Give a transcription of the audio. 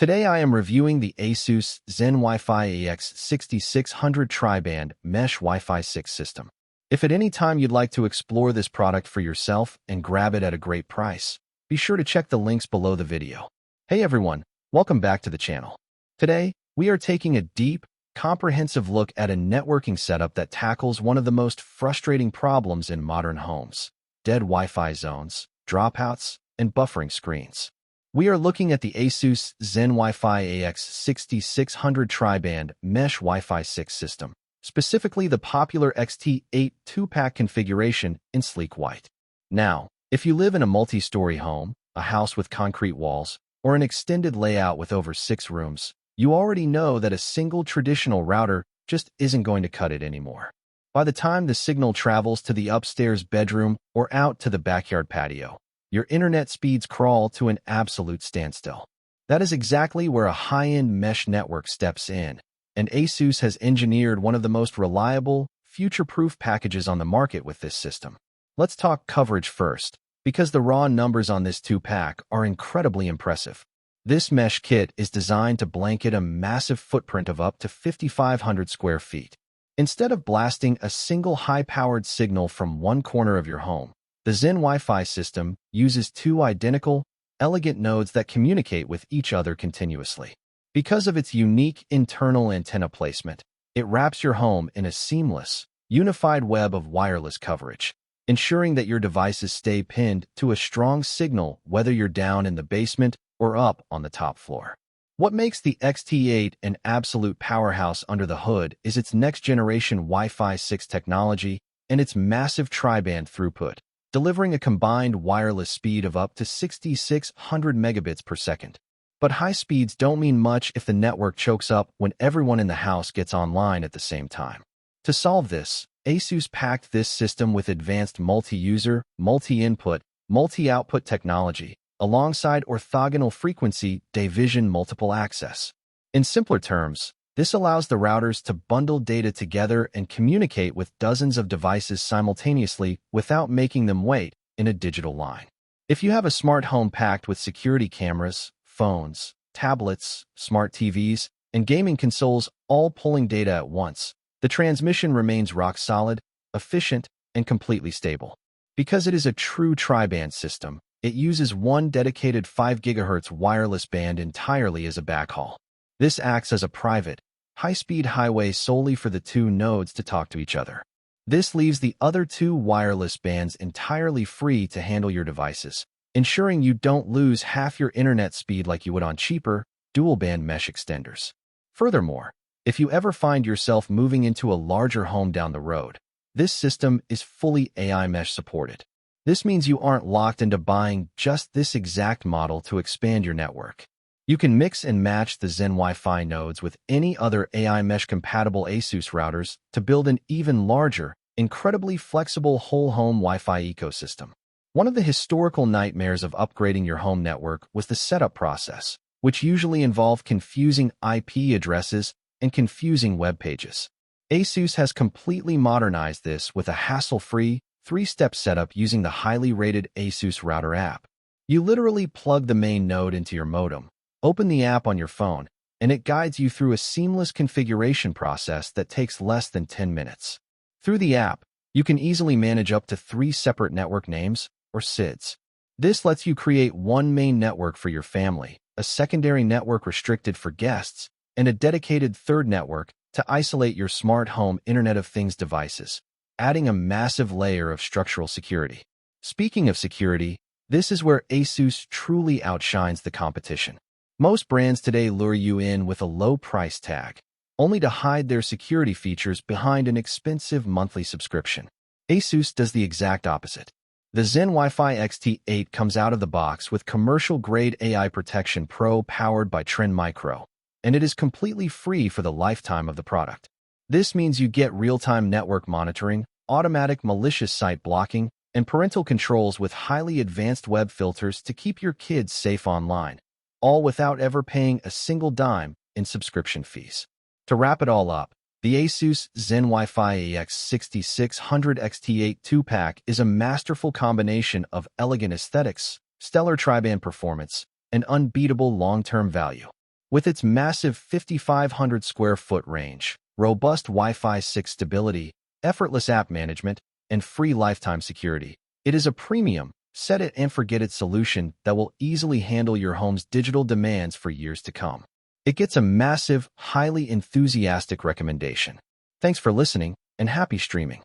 Today I am reviewing the ASUS ZenWiFi X6600 Tri-Band Mesh Wi-Fi 6 system. If at any time you'd like to explore this product for yourself and grab it at a great price, be sure to check the links below the video. Hey everyone, welcome back to the channel. Today, we are taking a deep, comprehensive look at a networking setup that tackles one of the most frustrating problems in modern homes: dead Wi-Fi zones, dropouts, and buffering screens. We are looking at the ASUS ZenWiFi X6600 Tri-Band Mesh Wi-Fi 6 system, specifically the popular XT8 2-pack configuration in sleek white. Now, if you live in a multi-story home, a house with concrete walls, or an extended layout with over 6 rooms, you already know that a single traditional router just isn't going to cut it anymore. By the time the signal travels to the upstairs bedroom or out to the backyard patio, your internet speeds crawl to an absolute standstill. That is exactly where a high-end mesh network steps in, and ASUS has engineered one of the most reliable, future-proof packages on the market with this system. Let's talk coverage first, because the raw numbers on this 2-pack are incredibly impressive. This mesh kit is designed to blanket a massive footprint of up to 5,500 square feet. Instead of blasting a single high-powered signal from one corner of your home, the ZenWiFi system uses 2 identical, elegant nodes that communicate with each other continuously. Because of its unique internal antenna placement, it wraps your home in a seamless, unified web of wireless coverage, ensuring that your devices stay pinned to a strong signal whether you're down in the basement or up on the top floor. What makes the XT8 an absolute powerhouse under the hood is its next-generation Wi-Fi 6 technology and its massive tri-band throughput, delivering a combined wireless speed of up to 6,600 megabits per second. But high speeds don't mean much if the network chokes up when everyone in the house gets online at the same time. To solve this, ASUS packed this system with advanced multi-user, multi-input, multi-output technology, alongside orthogonal frequency division multiple access. In simpler terms, this allows the routers to bundle data together and communicate with dozens of devices simultaneously without making them wait in a digital line. If you have a smart home packed with security cameras, phones, tablets, smart TVs, and gaming consoles all pulling data at once, the transmission remains rock solid, efficient, and completely stable. Because it is a true tri-band system, it uses one dedicated 5 GHz wireless band entirely as a backhaul. This acts as a private, high-speed highway solely for the 2 nodes to talk to each other. This leaves the other 2 wireless bands entirely free to handle your devices, ensuring you don't lose half your internet speed like you would on cheaper, dual-band mesh extenders. Furthermore, if you ever find yourself moving into a larger home down the road, this system is fully AI mesh supported. This means you aren't locked into buying just this exact model to expand your network. You can mix and match the ZenWiFi nodes with any other AI mesh-compatible ASUS routers to build an even larger, incredibly flexible whole-home Wi-Fi ecosystem. One of the historical nightmares of upgrading your home network was the setup process, which usually involved confusing IP addresses and confusing web pages. ASUS has completely modernized this with a hassle-free, 3-step setup using the highly rated ASUS Router App. You literally plug the main node into your modem, open the app on your phone, and it guides you through a seamless configuration process that takes less than 10 minutes. Through the app, you can easily manage up to 3 separate network names, or SSIDs. This lets you create one main network for your family, a secondary network restricted for guests, and a dedicated third network to isolate your smart home Internet of Things devices, adding a massive layer of structural security. Speaking of security, this is where ASUS truly outshines the competition. Most brands today lure you in with a low price tag, only to hide their security features behind an expensive monthly subscription. ASUS does the exact opposite. The ZenWiFi XT8 comes out of the box with commercial-grade AI Protection Pro powered by Trend Micro, and it is completely free for the lifetime of the product. This means you get real-time network monitoring, automatic malicious site blocking, and parental controls with highly advanced web filters to keep your kids safe online, all without ever paying a single dime in subscription fees. To wrap it all up, the ASUS ZenWiFi X6600 XT8 2-pack is a masterful combination of elegant aesthetics, stellar tri-band performance, and unbeatable long-term value. With its massive 5,500 square foot range, robust Wi-Fi 6 stability, effortless app management, and free lifetime security, it is a premium, set-it-and-forget-it solution that will easily handle your home's digital demands for years to come. It gets a massive, highly enthusiastic recommendation. Thanks for listening, and happy streaming.